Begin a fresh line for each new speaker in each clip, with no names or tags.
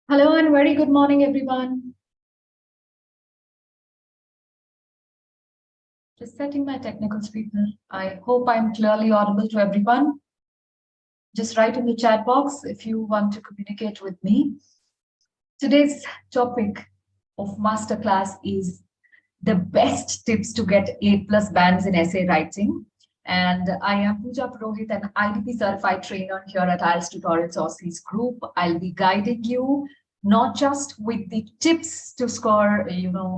Hello and very good morning, everyone. Just setting my technical speaker. I hope I'm clearly audible to everyone. Just write in the chat box if you want to communicate with me. Today's topic of masterclass is the best tips to get A+ bands in essay writing. And I am Pooja Purohit, an IDP certified trainer here at IELTS Tutorials Aussies Group. I'll be guiding you not just with the tips to score,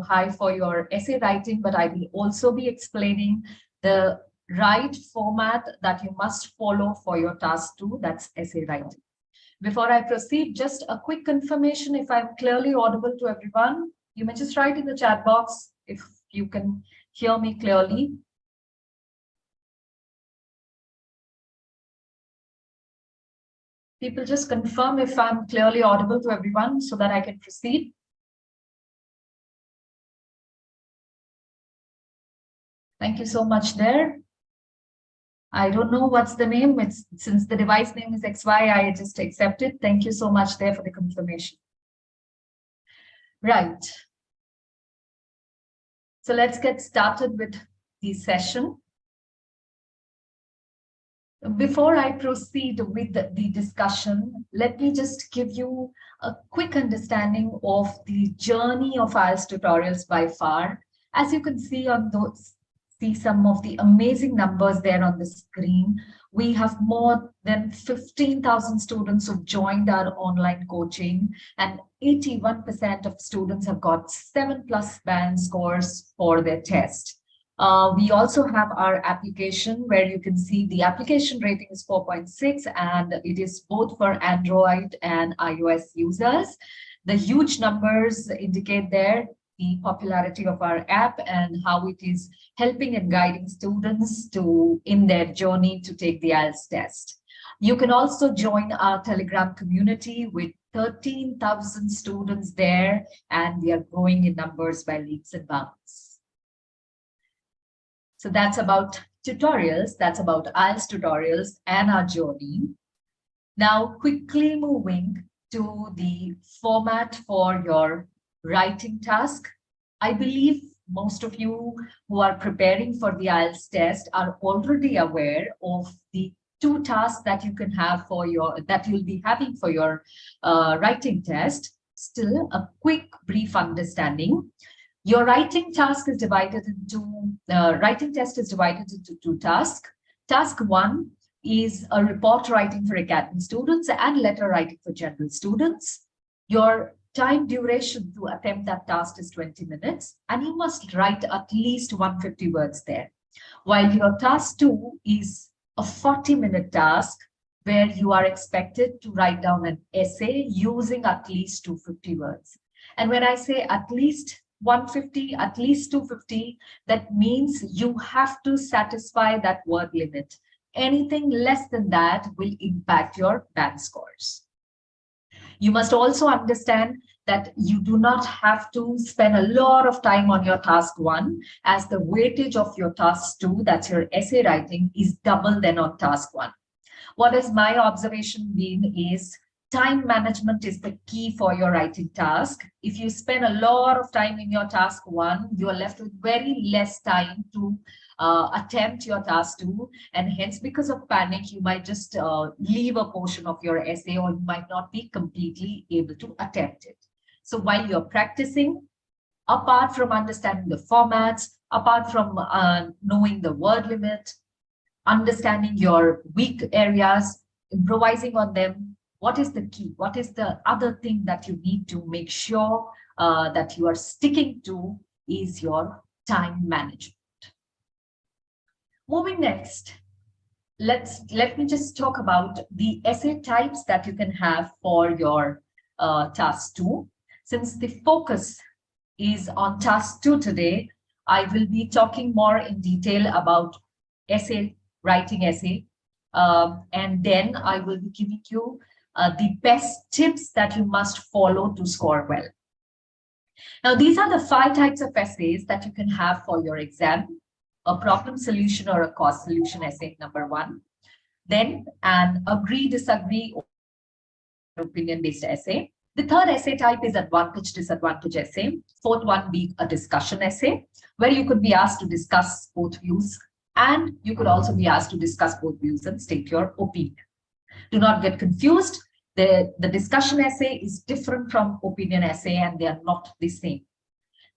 high for your essay writing, but I will also be explaining the right format that you must follow for your task 2, that's essay writing. Before I proceed, just a quick confirmation if I'm clearly audible to everyone. You may just write in the chat box if you can hear me clearly. People just confirm if I'm clearly audible to everyone so that I can proceed. Thank you so much there. I don't know what's the name. Since the device name is XY, I just accept it. Thank you so much there for the confirmation. Right. So let's get started with the session. Before I proceed with the discussion, let me just give you a quick understanding of the journey of IELTS tutorials by far. As you can see some of the amazing numbers there on the screen. We have more than 15,000 students who've joined our online coaching, and 81% of students have got 7+ band scores for their test. We also have our application where you can see the application rating is 4.6, and it is both for Android and iOS users. The huge numbers indicate there the popularity of our app and how it is helping and guiding students in their journey to take the IELTS test. You can also join our Telegram community with 13,000 students there, and we are growing in numbers by leaps and bounds. So that's about tutorials, that's about IELTS tutorials and our journey. Now, quickly moving to the format for your writing task. I believe most of you who are preparing for the IELTS test are already aware of the 2 tasks that you can have that you'll be having for your writing test. Still, a quick, brief understanding. Your writing test is divided into 2 tasks. Task 1 is a report writing for academic students and letter writing for general students. Your time duration to attempt that task is 20 minutes, and you must write at least 150 words there. While your task 2 is a 40-minute task where you are expected to write down an essay using at least 250 words. And when I say at least 150, at least 250, that means you have to satisfy that word limit. Anything less than that will impact your band scores. You must also understand that you do not have to spend a lot of time on your task 1, as the weightage of your task 2, that's your essay writing, is double than on task 1. What has my observation been is time management is the key for your writing task. If you spend a lot of time in your task 1, you are left with very less time to attempt your task 2, and hence because of panic, you might just leave a portion of your essay, or you might not be completely able to attempt it. So while you're practicing, apart from understanding the formats, apart from knowing the word limit, understanding your weak areas, improvising on them, what is the key? What is the other thing that you need to make sure that you are sticking to is your time management. Moving next, let me just talk about the essay types that you can have for your task 2. Since the focus is on task 2 today, I will be talking more in detail about writing essay, and then I will be giving you the best tips that you must follow to score well. Now, these are the 5 types of essays that you can have for your exam. A problem solution or a cause solution essay, number 1. Then an agree, disagree, or opinion-based essay. The third essay type is advantage disadvantage essay. Fourth one being a discussion essay, where you could be asked to discuss both views, and you could also be asked to discuss both views and state your opinion. Do not get confused. The discussion essay is different from opinion essay, and they are not the same.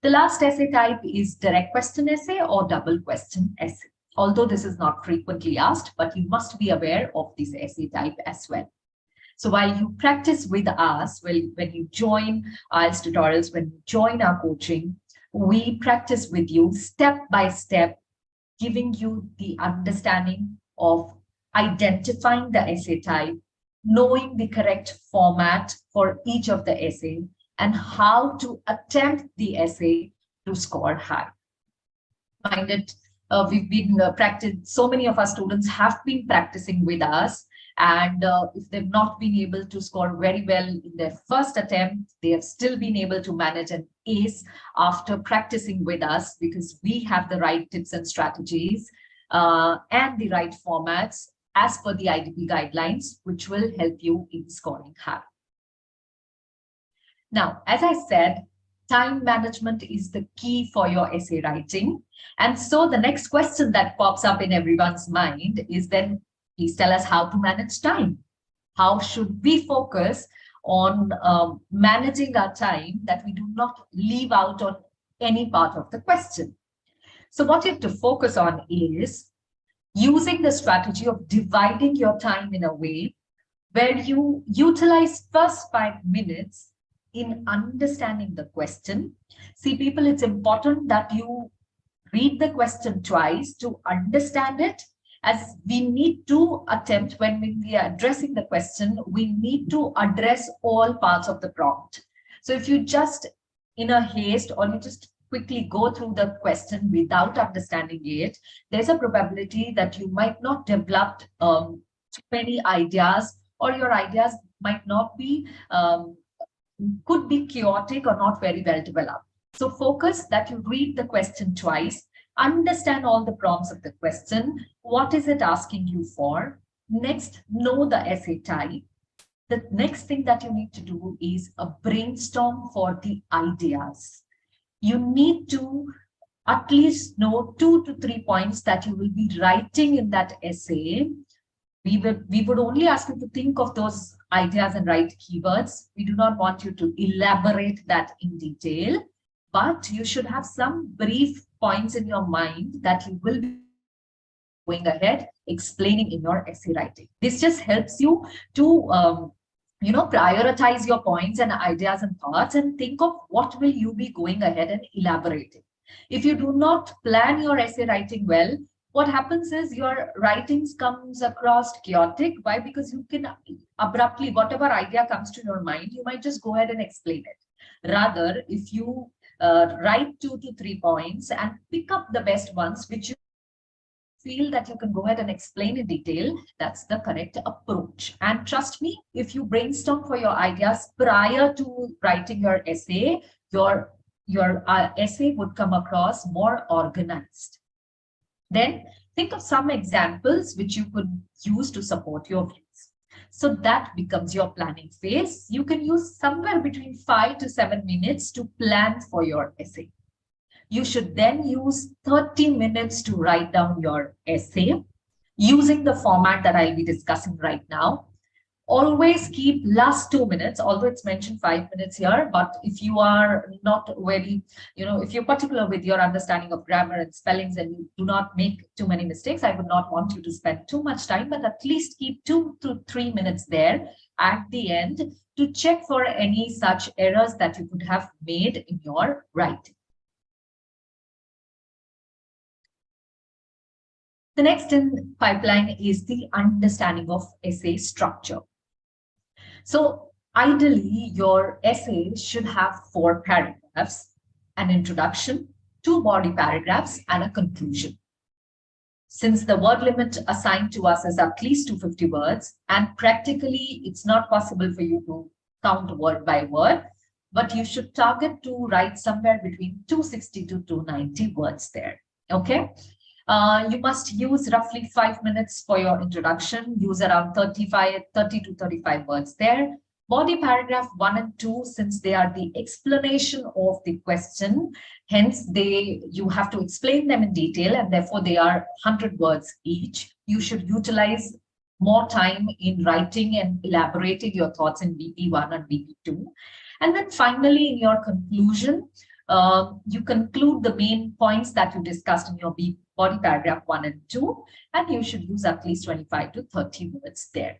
The last essay type is direct question essay or double question essay. Although this is not frequently asked, but you must be aware of this essay type as well. So while you practice with us, when you join IELTS tutorials, when you join our coaching, we practice with you step by step, giving you the understanding of identifying the essay type, knowing the correct format for each of the essay, and how to attempt the essay to score high. Find it, we've been practiced, so many of our students have been practicing with us, and if they've not been able to score very well in their first attempt, they have still been able to manage an ace after practicing with us, because we have the right tips and strategies and the right formats as per the IDP guidelines, which will help you in scoring high. Now, as I said, time management is the key for your essay writing. And so the next question that pops up in everyone's mind is then, please tell us how to manage time. How should we focus on managing our time, that we do not leave out on any part of the question? So what you have to focus on is using the strategy of dividing your time in a way where you utilize first 5 minutes in understanding the question. See, people, it's important that you read the question twice to understand it, as we need to attempt, when we are addressing the question, we need to address all parts of the prompt. So if you just in a haste, or you just quickly go through the question without understanding it, there's a probability that you might not develop too many ideas, or your ideas might not be, could be chaotic or not very well developed. So focus that you read the question twice, understand all the prompts of the question. What is it asking you for? Next, know the essay type. The next thing that you need to do is a brainstorm for the ideas. You need to at least know 2 to 3 points that you will be writing in that essay. We would only ask you to think of those ideas and write keywords. We do not want you to elaborate that in detail, but you should have some brief points in your mind that you will be going ahead explaining in your essay writing. This just helps you to prioritize your points and ideas and thoughts, and think of what will you be going ahead and elaborating. If you do not plan your essay writing well, what happens is your writings comes across chaotic. Why? Because you can abruptly, whatever idea comes to your mind, you might just go ahead and explain it. Rather, if you write 2 to 3 points and pick up the best ones, which you feel that you can go ahead and explain in detail, that's the correct approach. And trust me, if you brainstorm for your ideas prior to writing your essay, your essay would come across more organized. Then think of some examples which you could use to support your views. So that becomes your planning phase. You can use somewhere between 5 to 7 minutes to plan for your essay. You should then use 30 minutes to write down your essay using the format that I'll be discussing right now. Always keep last 2 minutes, although it's mentioned 5 minutes here, but if you are not very, if you're particular with your understanding of grammar and spellings and you do not make too many mistakes, I would not want you to spend too much time, but at least keep 2 to 3 minutes there at the end to check for any such errors that you could have made in your writing. The next in pipeline is the understanding of essay structure. So ideally, your essay should have 4 paragraphs, an introduction, 2 body paragraphs, and a conclusion. Since the word limit assigned to us is at least 250 words, and practically it's not possible for you to count word by word, but you should target to write somewhere between 260 to 290 words there. Okay. You must use roughly 5 minutes for your introduction, use around 30 to 35 words there. Body paragraph 1 and 2, since they are the explanation of the question, hence you have to explain them in detail, and therefore they are 100 words each. You should utilize more time in writing and elaborating your thoughts in BP1 and BP2. And then finally, in your conclusion, you conclude the main points that you discussed in your body paragraph 1 and 2, and you should use at least 25 to 30 words there.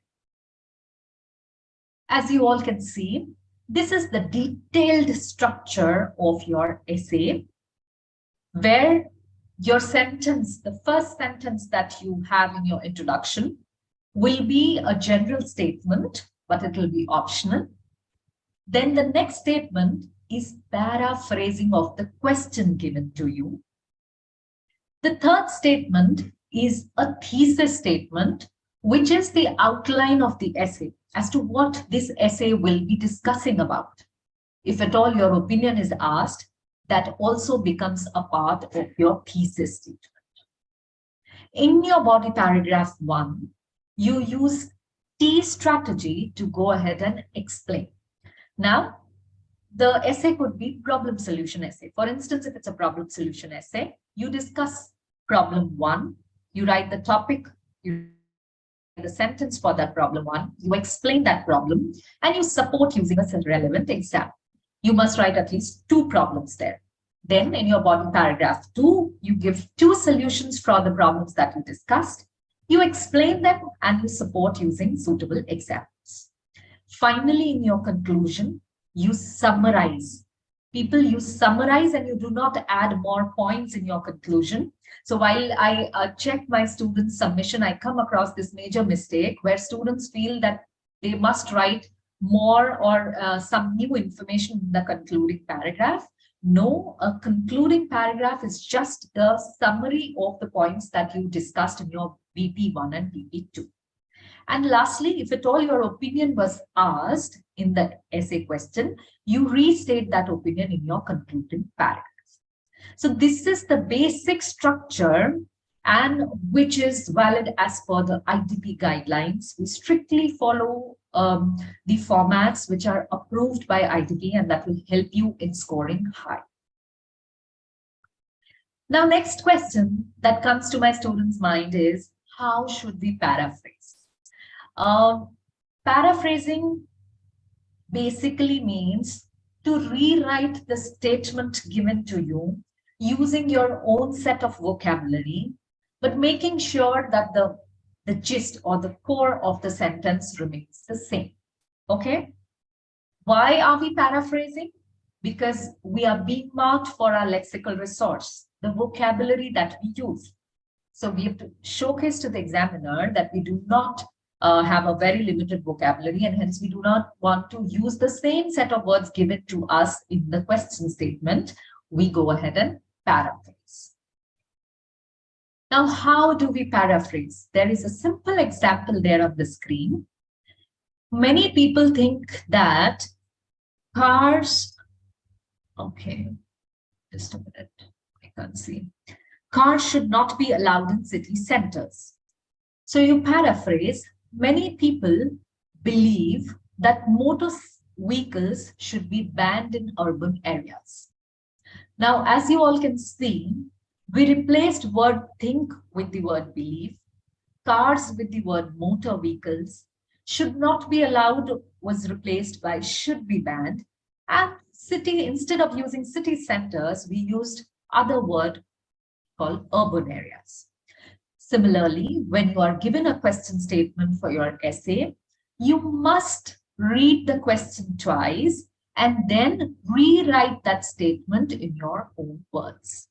As you all can see, this is the detailed structure of your essay, where your sentence, the first sentence that you have in your introduction, will be a general statement, but it will be optional. Then the next statement is paraphrasing of the question given to you. The third statement is a thesis statement, which is the outline of the essay as to what this essay will be discussing about. If at all your opinion is asked, that also becomes a part of your thesis statement. In your body paragraph 1, you use T strategy to go ahead and explain. Now, the essay could be problem solution essay. For instance, if it's a problem solution essay, you discuss problem 1, you write the topic, you write the sentence for that problem 1, you explain that problem, and you support using a relevant example. You must write at least 2 problems there. Then in your body paragraph 2, you give 2 solutions for the problems that you discussed. You explain them and you support using suitable examples. Finally, in your conclusion, you summarize. People, you summarize and you do not add more points in your conclusion. So while I check my students' submission, I come across this major mistake where students feel that they must write more or some new information in the concluding paragraph. No, a concluding paragraph is just the summary of the points that you discussed in your BP1 and BP2. And lastly, if at all your opinion was asked in the essay question, you restate that opinion in your concluding paragraph. So this is the basic structure, and which is valid as per the IDP guidelines. We strictly follow the formats which are approved by IDP, and that will help you in scoring high. Now, next question that comes to my students' mind is, how should we paraphrase? Paraphrasing basically means to rewrite the statement given to you using your own set of vocabulary, but making sure that the gist or the core of the sentence remains the same. Okay? Why are we paraphrasing? Because we are being marked for our lexical resource, the vocabulary that we use. So we have to showcase to the examiner that we do not have a very limited vocabulary, and hence we do not want to use the same set of words given to us in the question statement. We go ahead and paraphrase. Now, how do we paraphrase? There is a simple example there on the screen. Many people think that cars, okay, just a minute, I can't see. Cars should not be allowed in city centers. So you paraphrase, many people believe that motor vehicles should be banned in urban areas. Now, as you all can see, we replaced word think with the word believe, cars with the word motor vehicles, should not be allowed was replaced by should be banned, and city, instead of using city centers, we used other word called urban areas. Similarly, when you are given a question statement for your essay, you must read the question twice and then rewrite that statement in your own words.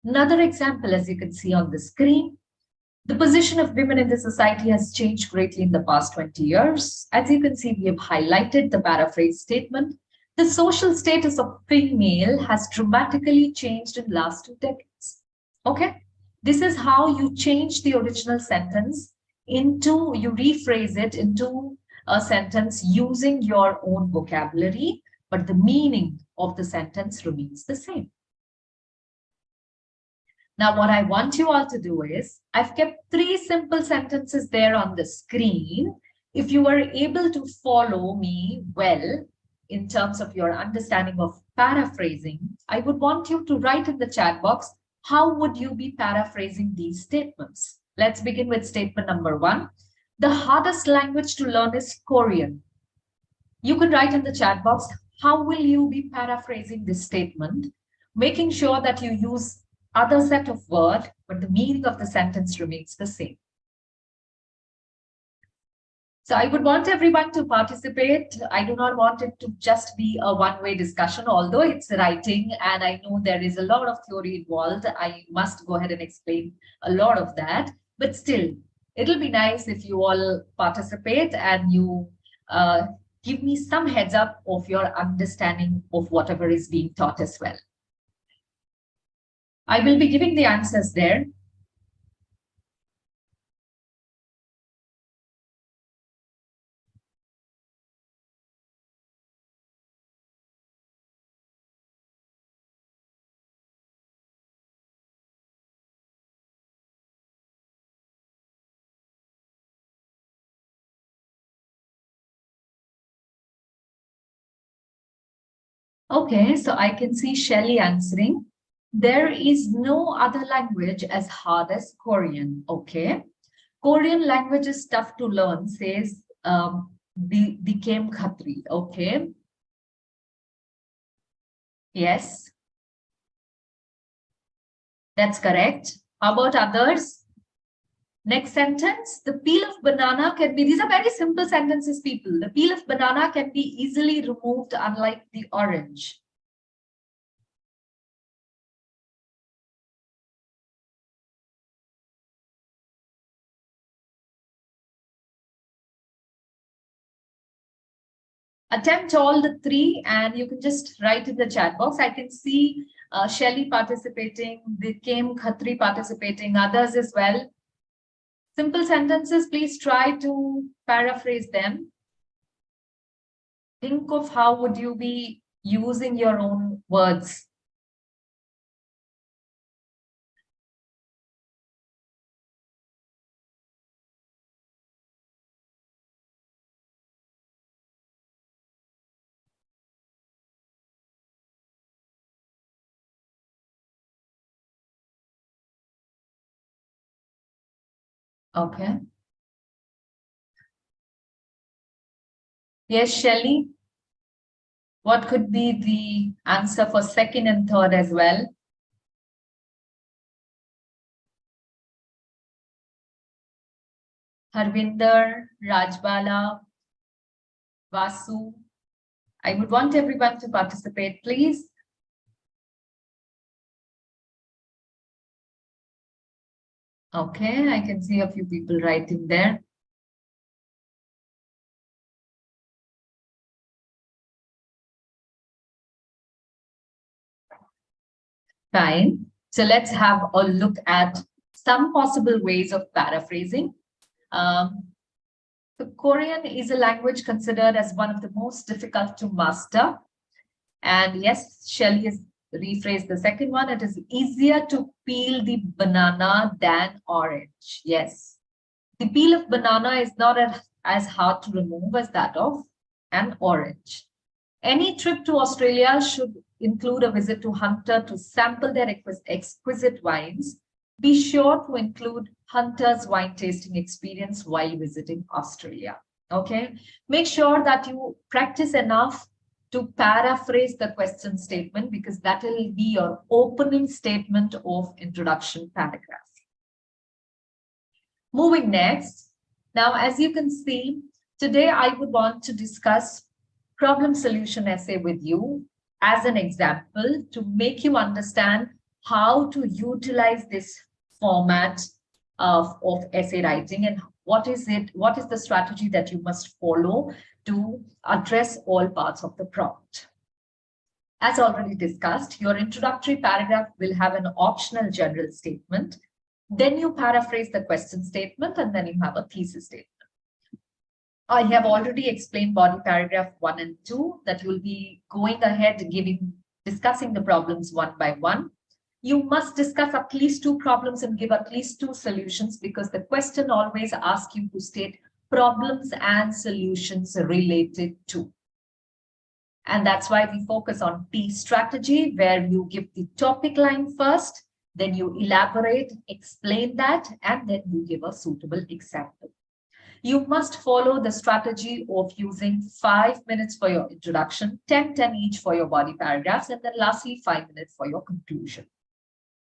Another example, as you can see on the screen, the position of women in the society has changed greatly in the past 20 years. As you can see, we have highlighted the paraphrase statement. The social status of female has dramatically changed in the last 2 decades. Okay, this is how you change the original sentence into, you rephrase it into a sentence using your own vocabulary, but the meaning of the sentence remains the same. Now, what I want you all to do is, I've kept 3 simple sentences there on the screen, If you were able to follow me well in terms of your understanding of paraphrasing, I would want you to write in the chat box, how would you be paraphrasing these statements? Let's begin with statement number 1. The hardest language to learn is Korean. You could write in the chat box, how will you be paraphrasing this statement, making sure that you use other set of word, but the meaning of the sentence remains the same. So I would want everyone to participate. I do not want it to just be a one-way discussion, although it's writing and I know there is a lot of theory involved. I must go ahead and explain a lot of that, but still, it'll be nice if you all participate and you give me some heads up of your understanding of whatever is being taught as well. I will be giving the answers there. Okay, so I can see Shelley answering. There is no other language as hard as Korean. Okay. Korean language is tough to learn, says became Khatri. Okay. Yes, that's correct. How about others? Next sentence, the peel of banana can be, these are very simple sentences, people. The peel of banana can be easily removed, unlike the orange. Attempt all the three and you can just write in the chat box. I can see Shelley participating, Became Khatri participating, others as well. Simple sentences, please try to paraphrase them. Think of how would you be using your own words. Okay. Yes, Shelley. What could be the answer for second and third as well? Harvinder, Rajbala, Vasu. I would want everyone to participate, please. Okay, I can see a few people writing there. Fine. So let's have a look at some possible ways of paraphrasing. So Korean is a language considered as one of the most difficult to master. And yes, Shelley has rephrased the second one. It is easier to peel the banana than orange. Yes. The peel of banana is not as hard to remove as that of an orange. Any trip to Australia should include a visit to Hunter to sample their exquisite wines. Be sure to include Hunter's wine tasting experience while visiting Australia. Okay, make sure that you practice enough to paraphrase the question statement because that will be your opening statement of introduction paragraph. Moving next. Now, as you can see, today I would want to discuss problem solution essay with you as an example to make you understand how to utilize this format of essay writing and what is the strategy that you must follow to address all parts of the prompt. As already discussed, your introductory paragraph will have an optional general statement. Then you paraphrase the question statement and then you have a thesis statement. I have already explained body paragraph 1 and 2 that you'll be going ahead discussing the problems one by one. You must discuss at least 2 problems and give at least 2 solutions because the question always asks you to state problems and solutions related to. And that's why we focus on T strategy, where you give the topic line first, then you elaborate, explain that, and then you give a suitable example. You must follow the strategy of using 5 minutes for your introduction, 10 each for your body paragraphs, and then lastly 5 minutes for your conclusion.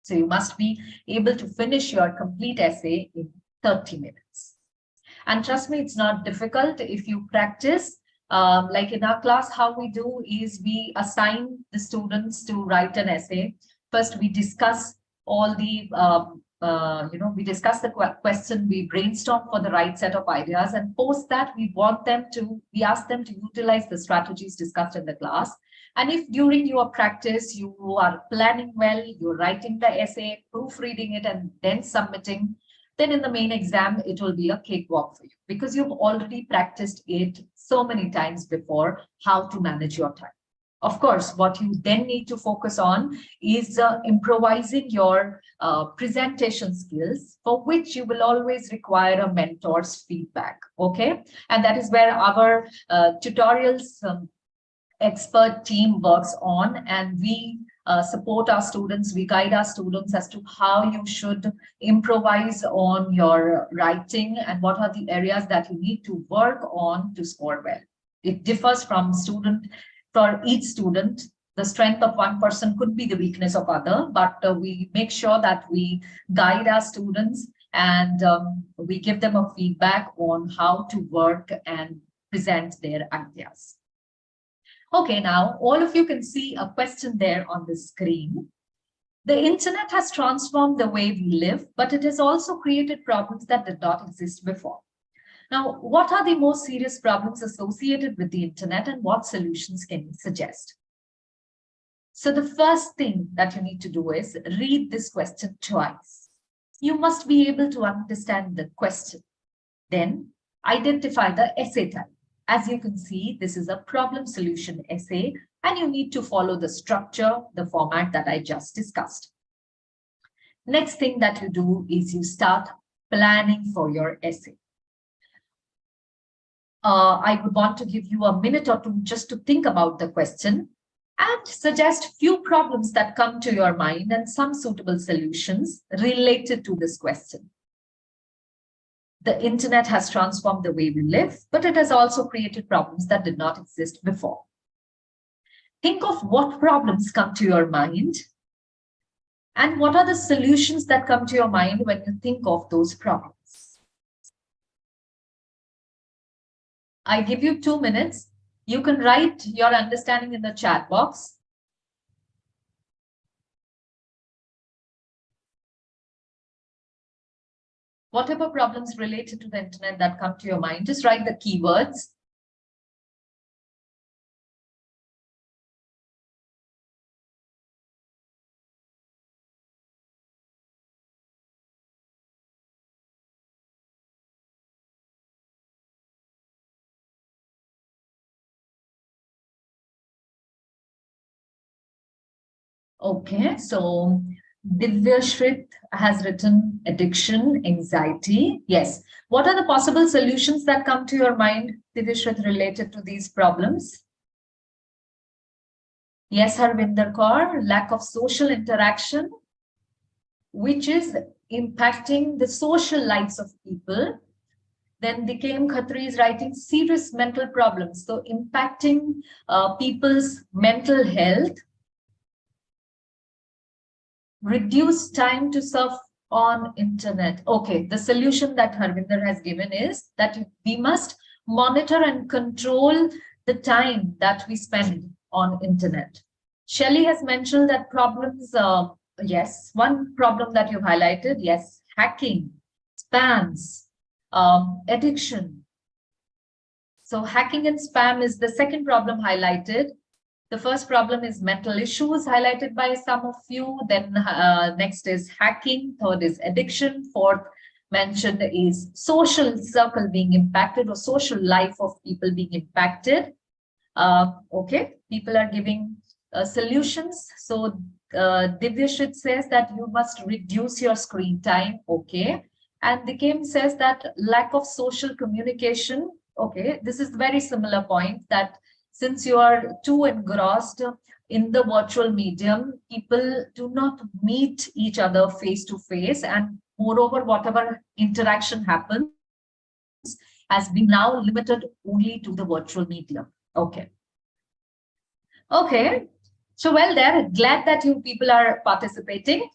So you must be able to finish your complete essay in 30 minutes. And trust me, it's not difficult if you practice. Like in our class, how we do is we assign the students to write an essay. First, we discuss all the we discuss the question, we brainstorm for the right set of ideas, and post that we ask them to utilize the strategies discussed in the class. And if during your practice you are planning well, you're writing the essay, proofreading it, and then submitting, then in the main exam it will be a cakewalk for you, because you've already practiced it so many times before, how to manage your time. Of course, what you then need to focus on is improvising your presentation skills, for which you will always require a mentor's feedback. Okay, and that is where our tutorials expert team works on, and we support our students, we guide our students as to how you should improvise on your writing and what are the areas that you need to work on to score well. It differs from student. For each student, the strength of one person could be the weakness of other, but we make sure that we guide our students and we give them a feedback on how to work and present their ideas. Okay, now all of you can see a question there on the screen. The internet has transformed the way we live, but it has also created problems that did not exist before. Now, what are the most serious problems associated with the internet, and what solutions can you suggest? So the first thing that you need to do is read this question twice. You must be able to understand the question. Then identify the essay type. As you can see, this is a problem solution essay, and you need to follow the structure, the format that I just discussed. Next thing that you do is you start planning for your essay. I would want to give you a minute or two just to think about the question and suggest few problems that come to your mind and some suitable solutions related to this question. The internet has transformed the way we live, but it has also created problems that did not exist before. Think of what problems come to your mind and what are the solutions that come to your mind when you think of those problems. I give you 2 minutes. You can write your understanding in the chat box. Whatever problems related to the internet that come to your mind, just write the keywords. Okay, so Divyashrit has written addiction, anxiety. Yes. What are the possible solutions that come to your mind, Divyashrit, related to these problems? Yes, Harvinder Kaur, lack of social interaction, which is impacting the social lives of people. Then Dikem Khatri is writing serious mental problems, so impacting people's mental health. Reduce time to surf on internet. Okay, the solution that Harvinder has given is that we must monitor and control the time that we spend on internet. Shelley has mentioned that problems, yes, one problem that you've highlighted, yes, hacking, spams, addiction. So hacking and spam is the second problem highlighted. The first problem is mental issues highlighted by some of you. Then next is hacking. Third is addiction. Fourth mentioned is social circle being impacted or social life of people being impacted. Okay, people are giving solutions. So Divyashrit says that you must reduce your screen time. Okay. And the game says that lack of social communication. Okay, this is very similar point that since you are too engrossed in the virtual medium, people do not meet each other face to face. And moreover, whatever interaction happens has been now limited only to the virtual medium. Okay. Okay. So well there, glad that you people are participating.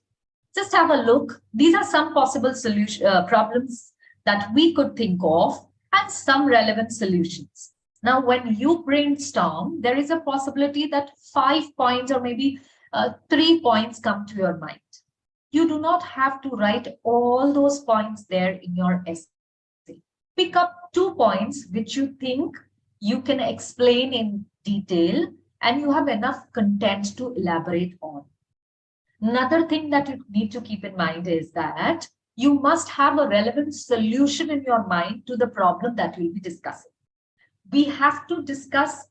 Just have a look. These are some possible solution problems that we could think of and some relevant solutions. Now, when you brainstorm, there is a possibility that 5 points or maybe 3 points come to your mind. You do not have to write all those points there in your essay. Pick up 2 points which you think you can explain in detail and you have enough content to elaborate on. Another thing that you need to keep in mind is that you must have a relevant solution in your mind to the problem that we'll be discussing. We have to discuss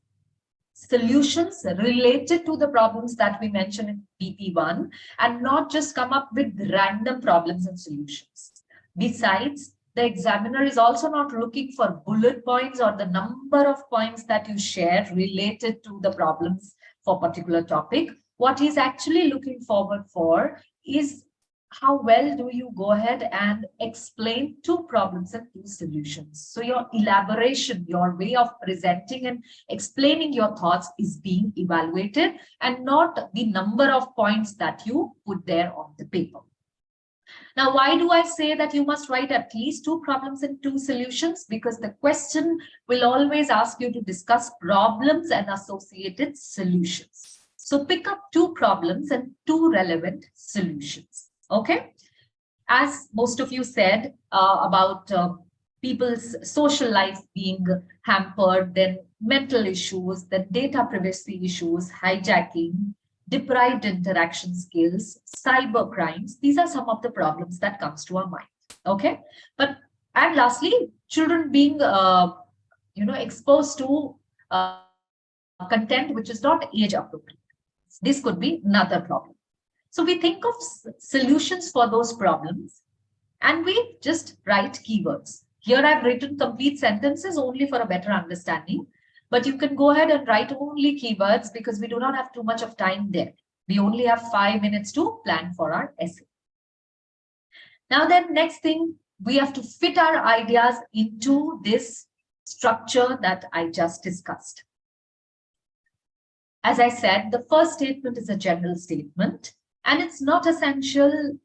solutions related to the problems that we mentioned in BP1 and not just come up with random problems and solutions. Besides, the examiner is also not looking for bullet points or the number of points that you share related to the problems for a particular topic. What he's actually looking forward for is how well do you go ahead and explain 2 problems and 2 solutions. So your elaboration, your way of presenting and explaining your thoughts is being evaluated and not the number of points that you put there on the paper. Now, why do I say that you must write at least 2 problems and 2 solutions? Because the question will always ask you to discuss problems and associated solutions. So pick up 2 problems and 2 relevant solutions. Okay. As most of you said about people's social life being hampered, then mental issues, then data privacy issues, hijacking, deprived interaction skills, cyber crimes. These are some of the problems that comes to our mind. Okay. And lastly, children being exposed to content which is not age appropriate. This could be another problem. So we think of solutions for those problems and we just write keywords. Here I've written complete sentences only for a better understanding, but you can go ahead and write only keywords because we do not have too much of time there. We only have 5 minutes to plan for our essay. Now then, next thing, we have to fit our ideas into this structure that I just discussed. As I said, the first statement is a general statement and it's not essential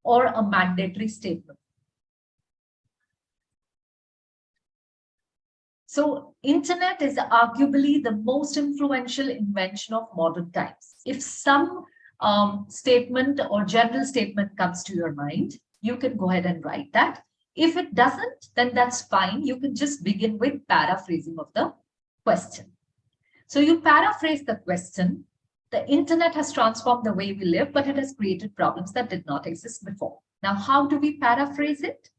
or a mandatory statement. So internet is arguably the most influential invention of modern times. If some statement or general statement comes to your mind, you can go ahead and write that. If it doesn't, then that's fine. You can just begin with paraphrasing of the question. So you paraphrase the question. The internet has transformed the way we live, but it has created problems that did not exist before. Now, how do we paraphrase it?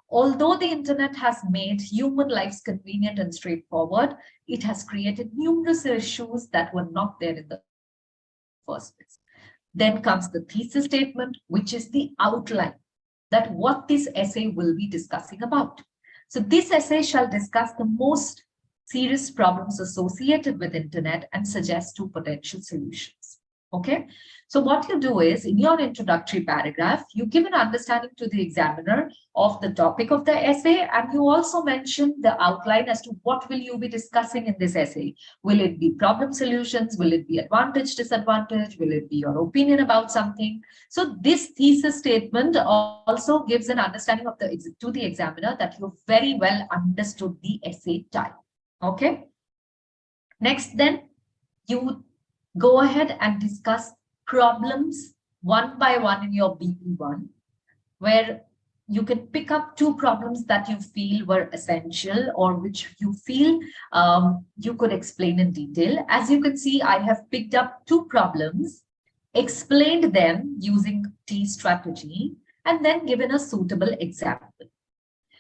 Although the internet has made human lives convenient and straightforward, it has created numerous issues that were not there in the first place. Then comes the thesis statement, which is the outline that what this essay will be discussing about. So this essay shall discuss the most serious problems associated with internet and suggest 2 potential solutions. Okay, so what you do is in your introductory paragraph, you give an understanding to the examiner of the topic of the essay, and you also mention the outline as to what will you be discussing in this essay. Will it be problem solutions? Will it be advantage, disadvantage? Will it be your opinion about something? So this thesis statement also gives an understanding of to the examiner that you very well understood the essay type. Okay. Next, then you go ahead and discuss problems one by one in your BP1, where you can pick up 2 problems that you feel were essential or which you feel you could explain in detail. As you can see, I have picked up 2 problems, explained them using T strategy, and then given a suitable example.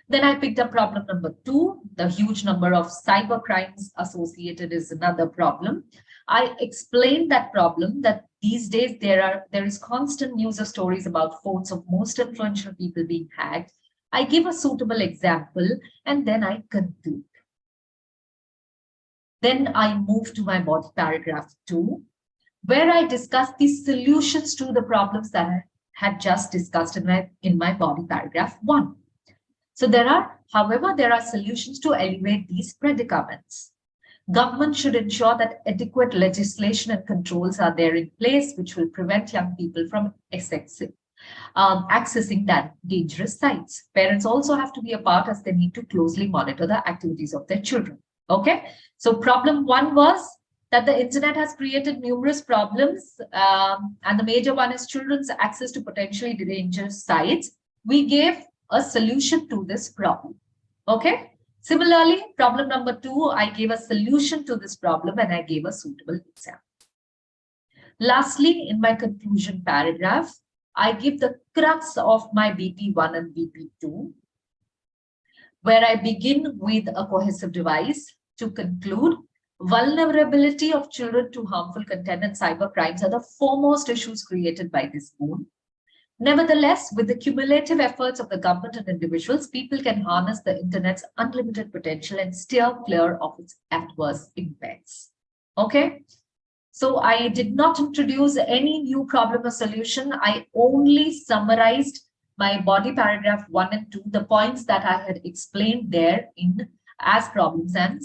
Then I picked up problem number 2, the huge number of cyber crimes associated is another problem. I explained that problem that these days there is constant news of stories about phones of most influential people being hacked. I give a suitable example, and then I conclude. Then I move to my body paragraph 2, where I discuss the solutions to the problems that I had just discussed in my body paragraph 1. So however, there are solutions to alleviate these predicaments. Government should ensure that adequate legislation and controls are there in place, which will prevent young people from accessing that dangerous sites. Parents also have to be a part, as they need to closely monitor the activities of their children. Okay, so problem 1 was that the internet has created numerous problems, and the major one is children's access to potentially dangerous sites. We gave a solution to this problem. Okay, similarly, problem number 2, I gave a solution to this problem and I gave a suitable example. Lastly, in my conclusion paragraph, I give the crux of my BP1 and BP2, where I begin with a cohesive device to conclude. Vulnerability of children to harmful content and cyber crimes are the foremost issues created by this boon. Nevertheless, with the cumulative efforts of the government and individuals, people can harness the internet's unlimited potential and steer clear of its adverse impacts. Okay, so I did not introduce any new problem or solution. I only summarized my body paragraph 1 and 2, the points that I had explained there in as problems and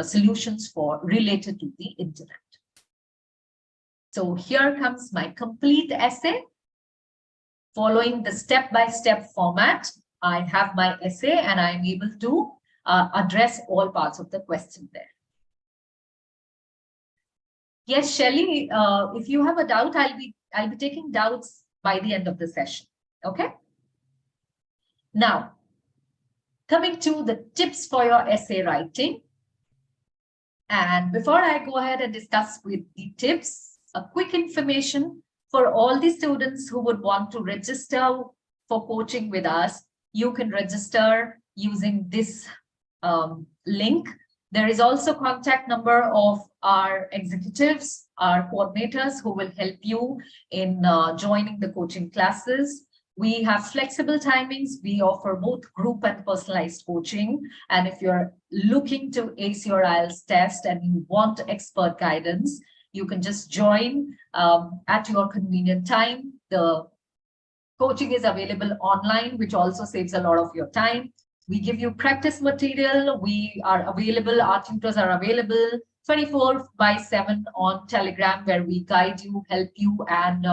solutions related to the internet. So here comes my complete essay. Following the step-by-step format, I have my essay and I'm able to address all parts of the question there. Yes, Shelley, if you have a doubt, I'll be taking doubts by the end of the session. Okay. Now, coming to the tips for your essay writing. And before I go ahead and discuss with the tips, a quick information for all the students who would want to register for coaching with us. You can register using this link. There is also contact number of our executives, our coordinators who will help you in joining the coaching classes. We have flexible timings. We offer both group and personalized coaching. And if you're looking to ace your IELTS test and you want expert guidance, you can just join at your convenient time. The coaching is available online, which also saves a lot of your time. We give you practice material. We are available, our tutors are available 24/7 on Telegram, where we guide you, help you, and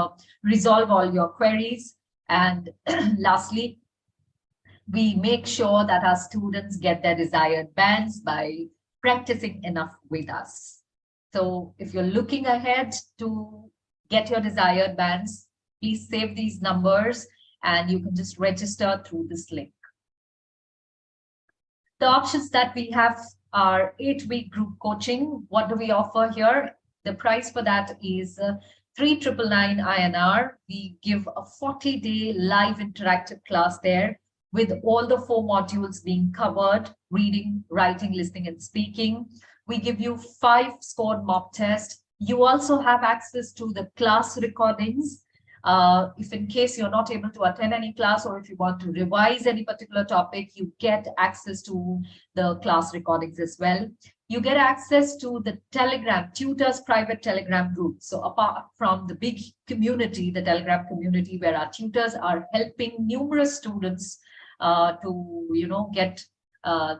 resolve all your queries. And lastly, we make sure that our students get their desired bands by practicing enough with us. So if you're looking ahead to get your desired bands, please save these numbers and you can just register through this link. The options that we have are 8-week group coaching. What do we offer here? The price for that is 3,999 INR. We give a 40-day live interactive class there with all the 4 modules being covered: reading, writing, listening, and speaking. We give you 5 scored mock tests. You also have access to the class recordings. If in case you're not able to attend any class, or if you want to revise any particular topic, you get access to the class recordings as well. You get access to the Telegram, tutors private Telegram group. So apart from the big community, the Telegram community, where our tutors are helping numerous students to get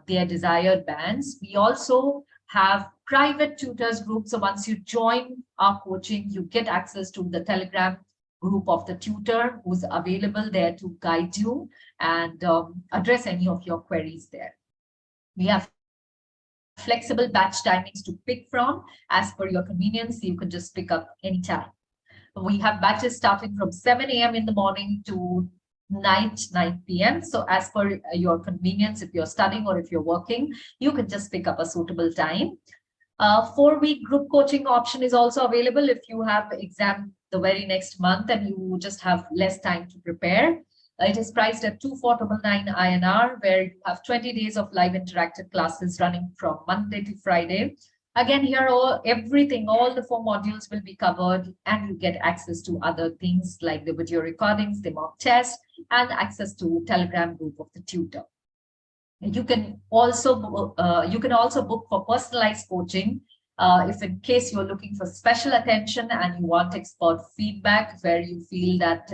their desired bands, we also have private tutors group. So once you join our coaching, you get access to the Telegram group of the tutor who's available there to guide you and address any of your queries there. We have flexible batch timings to pick from as per your convenience. You can just pick up anytime. We have batches starting from 7 a.m. in the morning to night 9 p.m. So as per your convenience, if you're studying or if you're working, you can just pick up a suitable time. 4-week group coaching option is also available if you have exam the very next month and you just have less time to prepare. It is priced at 2,499 INR, where you have 20 days of live interactive classes running from Monday to Friday. Again, here everything, all the 4 modules will be covered, and you get access to other things like the video recordings, the mock test, and access to Telegram group of the tutor. You can also book for personalized coaching if in case you're looking for special attention and you want expert feedback where you feel that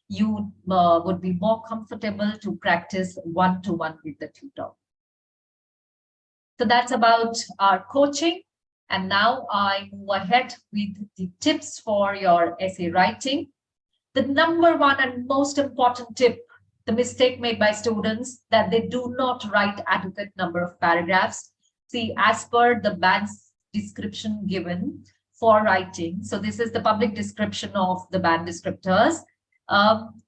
you would be more comfortable to practice one-to-one with the tutor. So that's about our coaching. And now I move ahead with the tips for your essay writing. The number one and most important tip, the mistake made by students, that they do not write adequate number of paragraphs. See, as per the band's description given for writing, so this is the public description of the band descriptors.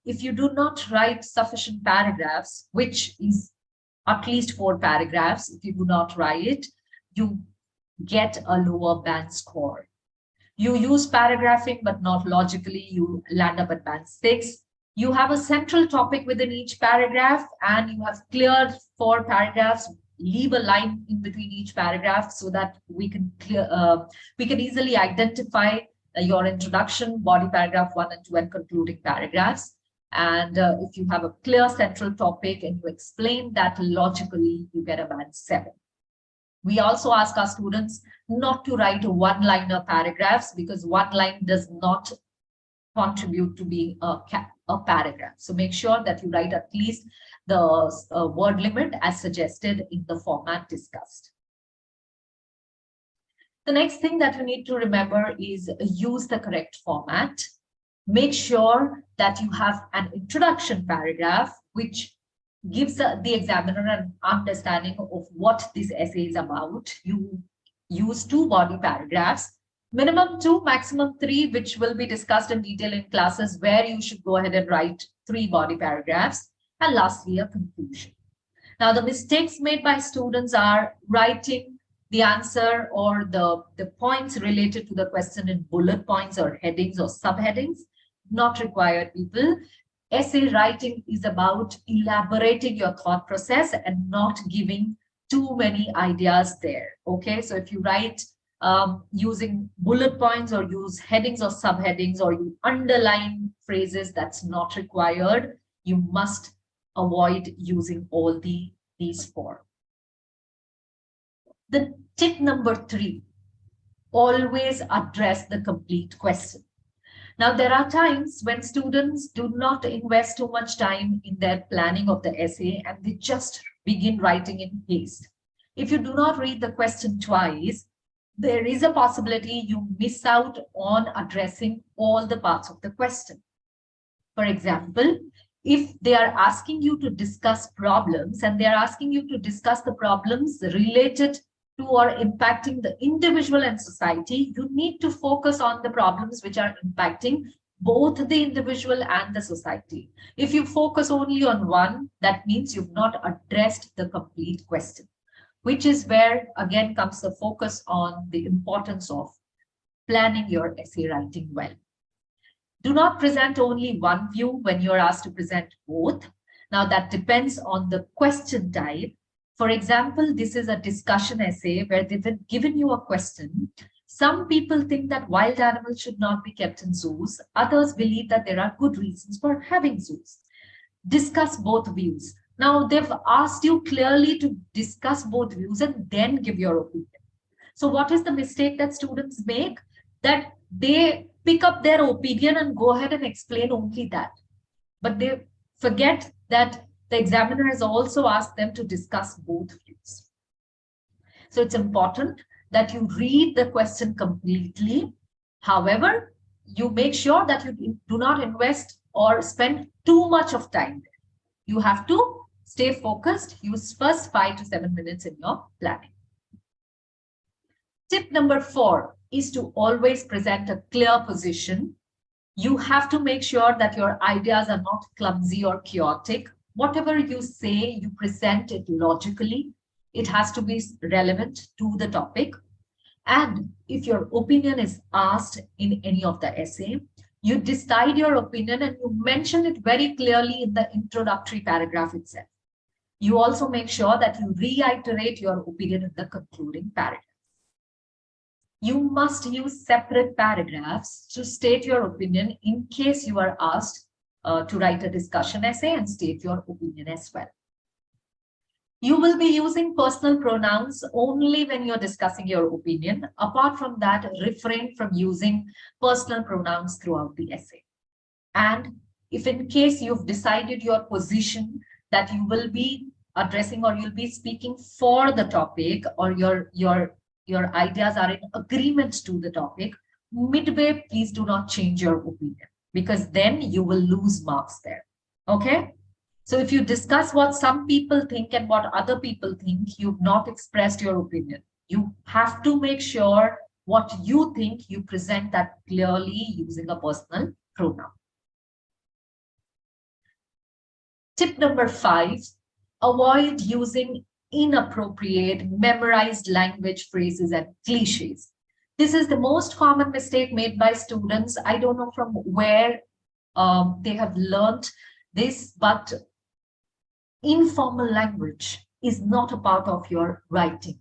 If you do not write sufficient paragraphs, which is at least 4 paragraphs, if you do not write, you get a lower band score. You use paragraphing, but not logically, you land up at band 6. You have a central topic within each paragraph, and you have cleared 4 paragraphs. Leave a line in between each paragraph so that we can easily identify your introduction, body paragraph 1 and 2, and concluding paragraphs. And if you have a clear central topic and you explain that logically, you get a band 7. We also ask our students not to write one-liner paragraphs, because one line does not contribute to being a paragraph. So make sure that you write at least the word limit as suggested in the format discussed. The next thing that you need to remember is use the correct format. Make sure that you have an introduction paragraph which gives the examiner an understanding of what this essay is about. You use 2 body paragraphs, minimum 2, maximum 3, which will be discussed in detail in classes where you should go ahead and write 3 body paragraphs, and lastly, a conclusion. Now, the mistakes made by students are writing the answer or the points related to the question in bullet points or headings or subheadings. Not required, people. Essay writing is about elaborating your thought process and not giving too many ideas there. Okay, so if you write using bullet points or use headings or subheadings, or you underline phrases, that's not required. You must avoid using all these 4. The tip number 3, always address the complete question. Now, there are times when students do not invest too much time in their planning of the essay and they just begin writing in haste. If you do not read the question twice, there is a possibility you miss out on addressing all the parts of the question. For example, if they are asking you to discuss problems and they are asking you to discuss the problems related to or impacting the individual and society, you need to focus on the problems which are impacting both the individual and the society. If you focus only on one, that means you've not addressed the complete question, which is where again comes the focus on the importance of planning your essay writing well. Do not present only one view when you're asked to present both. Now, that depends on the question type. For example, this is a discussion essay where they've given you a question. Some people think that wild animals should not be kept in zoos. Others believe that there are good reasons for having zoos. Discuss both views. Now, they've asked you clearly to discuss both views and then give your opinion. So what is the mistake that students make? That they pick up their opinion and go ahead and explain only that. But they forget that the examiner has also asked them to discuss both views. So it's important that you read the question completely. However, you make sure that you do not invest or spend too much of time there. You have to stay focused. Use first 5 to 7 minutes in your planning. Tip number 4 is to always present a clear position. You have to make sure that your ideas are not clumsy or chaotic. Whatever you say, you present it logically. It has to be relevant to the topic. And if your opinion is asked in any of the essay, you decide your opinion and you mention it very clearly in the introductory paragraph itself. You also make sure that you reiterate your opinion in the concluding paragraph. You must use separate paragraphs to state your opinion in case you are asked to write a discussion essay and state your opinion as well. You will be using personal pronouns only when you're discussing your opinion. Apart from that, refrain from using personal pronouns throughout the essay. And if in case you've decided your position that you will be addressing or you'll be speaking for the topic, or your ideas are in agreement to the topic, midway, please do not change your opinion, because then you will lose marks there. Okay? So if you discuss what some people think and what other people think, you've not expressed your opinion. You have to make sure what you think, you present that clearly using a personal pronoun. Tip number 5, avoid using inappropriate, memorized language phrases and cliches. This is the most common mistake made by students. I don't know from where they have learned this, but informal language is not a part of your writing.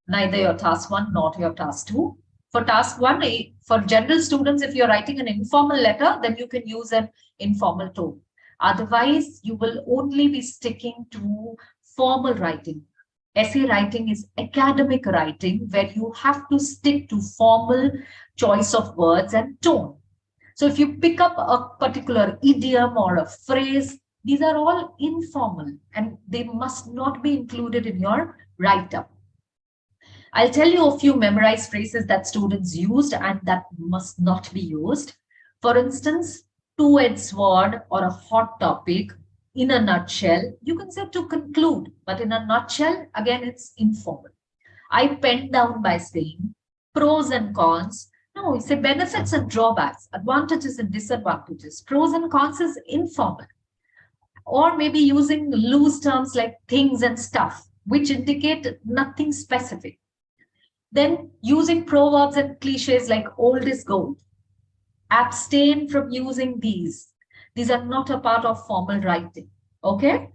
Neither your task 1 nor your task 2. For task 1, for general students, if you're writing an informal letter, then you can use an informal tone. Otherwise, you will only be sticking to formal writing. Essay writing is academic writing, where you have to stick to formal choice of words and tone. So if you pick up a particular idiom or a phrase, these are all informal and they must not be included in your write-up. I'll tell you a few memorized phrases that students used and that must not be used. For instance, two-edged sword or a hot topic, in a nutshell, you can say to conclude, but in a nutshell, again, it's informal. I penned down by saying pros and cons. No, we say benefits and drawbacks, advantages and disadvantages. Pros and cons is informal. Or maybe using loose terms like things and stuff, which indicate nothing specific. Then using proverbs and cliches like old is gold. Abstain from using these. These are not a part of formal writing. Okay.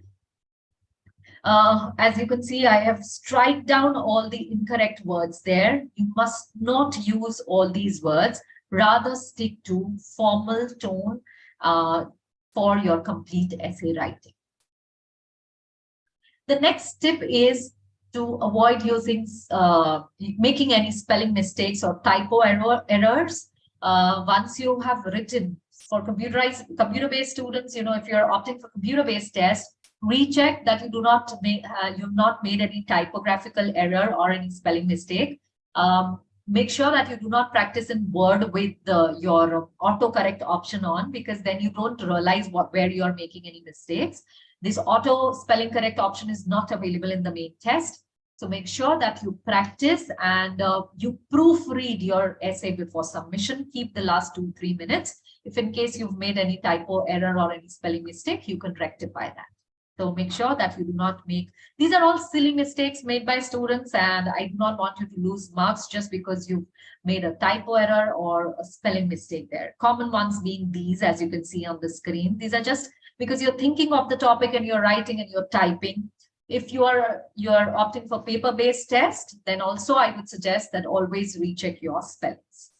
As you can see, I have strike down all the incorrect words there. You must not use all these words. Rather stick to formal tone for your complete essay writing. The next tip is to avoid using, making any spelling mistakes or typo errors. Once you have written for computer-based students, if you're opting for computer-based tests, recheck that you do not make, you've not made any typographical error or any spelling mistake. Make sure that you do not practice in Word with your autocorrect option on, because then you don't realize where you are making any mistakes. This auto spelling correct option is not available in the main test. So make sure that you practice and you proofread your essay before submission. Keep the last 2-3 minutes. If in case you've made any typo error or any spelling mistake, you can rectify that. So make sure that you do not make, these are all silly mistakes made by students, and I do not want you to lose marks just because you've made a typo error or a spelling mistake there. Common ones being these, as you can see on the screen. These are just because you're thinking of the topic and you're writing and you're typing. If you're opting for paper-based test, then also I would suggest that always recheck your spellings.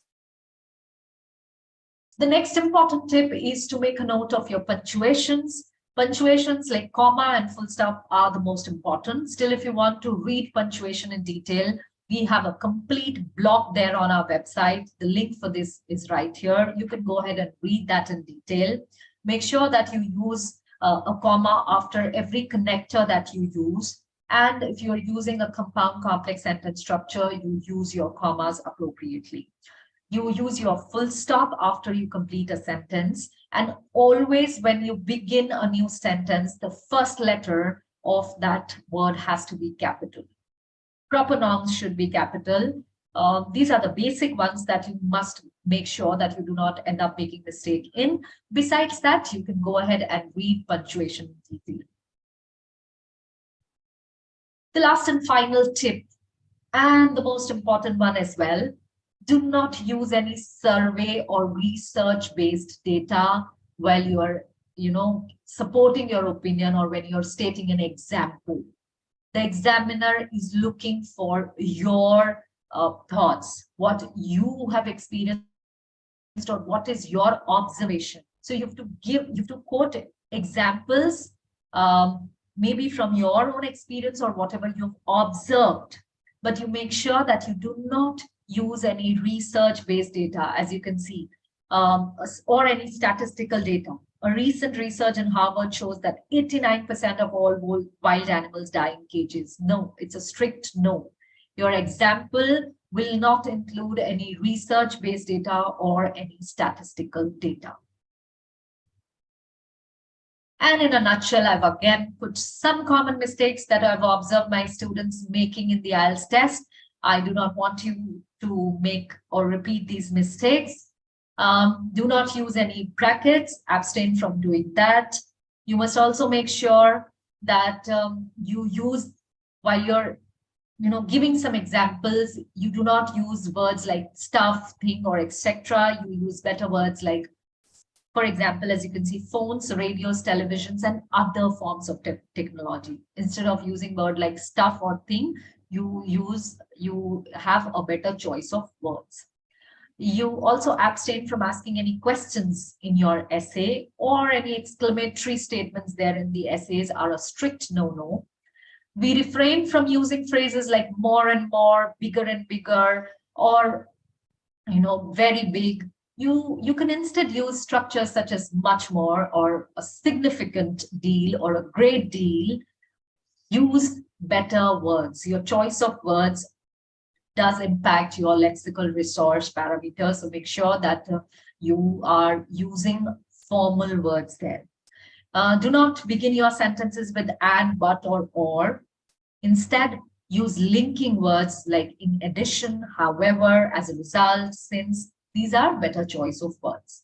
The next important tip is to make a note of your punctuations. Punctuations like comma and full stop are the most important. Still, if you want to read punctuation in detail, we have a complete blog there on our website. The link for this is right here. You can go ahead and read that in detail. Make sure that you use a comma after every connector that you use. And if you're using a compound complex sentence structure, you use your commas appropriately. You use your full stop after you complete a sentence. And always when you begin a new sentence, the first letter of that word has to be capital. Proper nouns should be capital. These are the basic ones that you must make sure that you do not end up making mistake in. Besides that, you can go ahead and read punctuation easily. The last and final tip, and the most important one as well, do not use any survey or research-based data while you are, supporting your opinion or when you're stating an example. The examiner is looking for your thoughts, what you have experienced, or what is your observation. So you have to quote examples, maybe from your own experience or whatever you've observed, but you make sure that you do not use any research-based data, as you can see, or any statistical data. A recent research in Harvard shows that 89% of all wild animals die in cages. No, it's a strict no. Your example will not include any research-based data or any statistical data. And in a nutshell, I've again put some common mistakes that I've observed my students making in the IELTS test. I do not want you to make or repeat these mistakes. Do not use any brackets, abstain from doing that. You must also make sure that you use, while you're giving some examples, you do not use words like stuff, thing, or etc. You use better words like, for example, as you can see, phones, radios, televisions, and other forms of technology. Instead of using word like stuff or thing, you have a better choice of words. You also abstain from asking any questions in your essay, or any exclamatory statements there in the essays are a strict no-no. We refrain from using phrases like more and more, bigger and bigger, or very big. You can instead use structures such as much more, or a significant deal, or a great deal. Use better words. Your choice of words does impact your lexical resource parameters, so make sure that you are using formal words there. Do not begin your sentences with and, but, or. Instead, use linking words like in addition, however, as a result, since. These are better choice of words.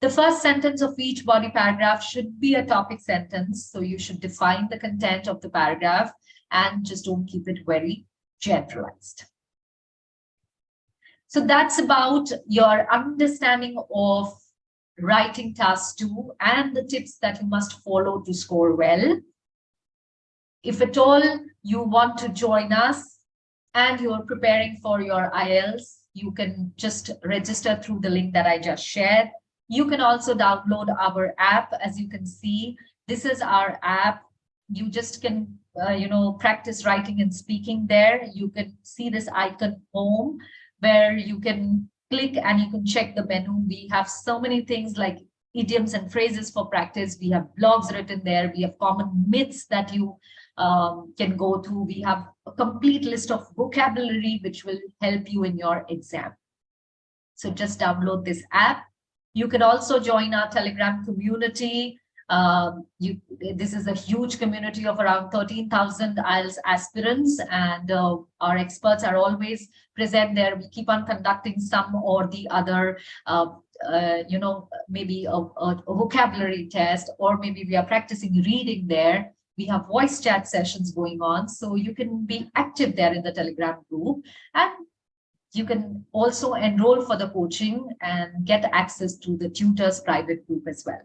The first sentence of each body paragraph should be a topic sentence. So you should define the content of the paragraph and just don't keep it very generalized. So that's about your understanding of writing task 2 and the tips that you must follow to score well. If at all you want to join us and you're preparing for your IELTS, you can just register through the link that I just shared. You can also download our app. As you can see, this is our app. You just can, practice writing and speaking there. You can see this icon home, where you can click and you can check the menu. We have so many things like idioms and phrases for practice. We have blogs written there. We have common myths that you can go to. We have a complete list of vocabulary which will help you in your exam. So just download this app. You can also join our Telegram community. This is a huge community of around 13,000 IELTS aspirants, and our experts are always present there. We keep on conducting some or the other, maybe a vocabulary test, or maybe we are practicing reading there. We have voice chat sessions going on, so you can be active there in the Telegram group, and you can also enroll for the coaching and get access to the tutors private group as well.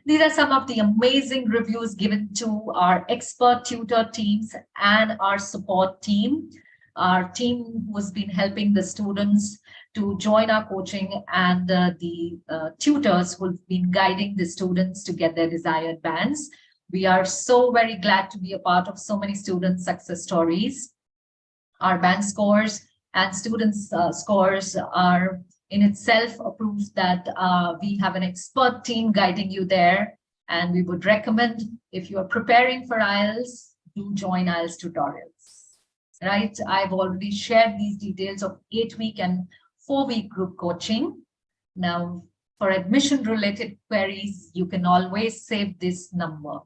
These are some of the amazing reviews given to our expert tutor teams and our support team. Our team who has been helping the students to join our coaching, and the tutors who have been guiding the students to get their desired bands. We are so very glad to be a part of so many students' success stories. Our band scores and students' scores are in itself a proof that we have an expert team guiding you there. And we would recommend, if you are preparing for IELTS, do join IELTS tutorials. Right? I've already shared these details of 8-week and 4-week group coaching. Now, for admission-related queries, you can always save this number.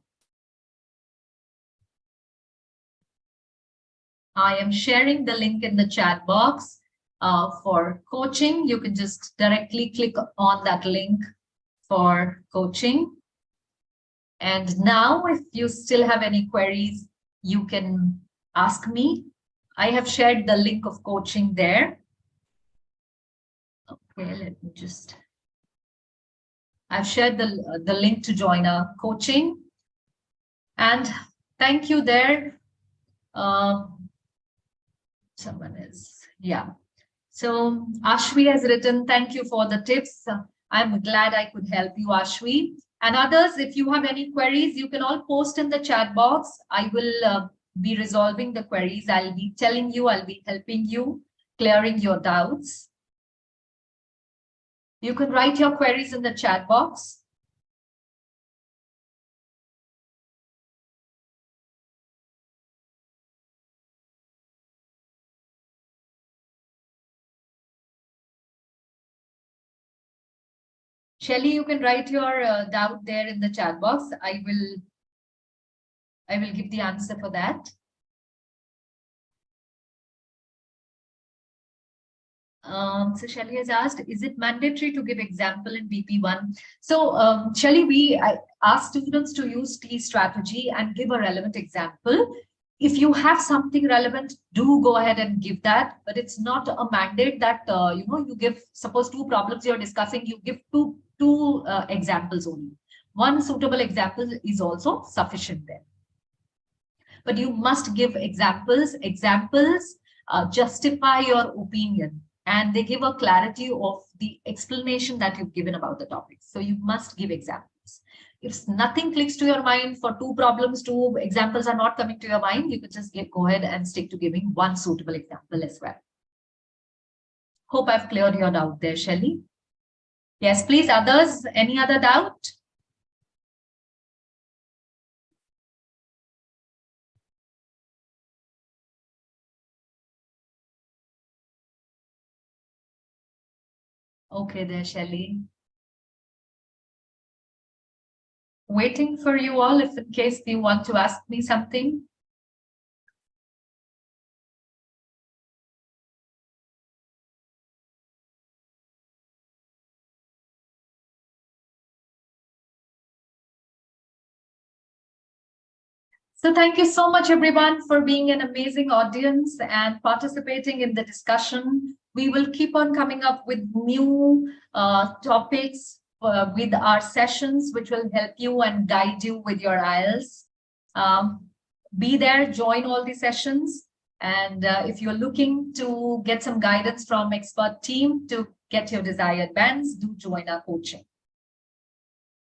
I am sharing the link in the chat box. For coaching, you can just directly click on that link for coaching. And now, if you still have any queries, you can ask me. I have shared the link of coaching there. Okay, let me just. I've shared the link to join our coaching. And thank you there. Someone is, yeah. So Ashwi has written, thank you for the tips. I'm glad I could help you, Ashwi. And others, if you have any queries, you can all post in the chat box. I will be resolving the queries. I'll be telling you, I'll be helping you, clearing your doubts. You can write your queries in the chat box. Shelly, you can write your doubt there in the chat box. I will give the answer for that. So Shelly has asked, is it mandatory to give example in BP1? So Shelly, I ask students to use T strategy and give a relevant example. If you have something relevant, do go ahead and give that, but it's not a mandate that, you give, suppose two problems you're discussing, you give two examples only. One suitable example is also sufficient there. But you must give examples. Examples justify your opinion, and they give a clarity of the explanation that you've given about the topic. So you must give examples. If nothing clicks to your mind for two problems, two examples are not coming to your mind, you could just go ahead and stick to giving one suitable example as well. Hope I've cleared your doubt there, Shelly. Yes, please, others, any other doubt? Okay there, Shelly. Waiting for you all if in case you want to ask me something. So thank you so much, everyone, for being an amazing audience and participating in the discussion. We will keep on coming up with new topics with our sessions, which will help you and guide you with your IELTS. Be there, join all the sessions. And if you're looking to get some guidance from expert team to get your desired bands, do join our coaching.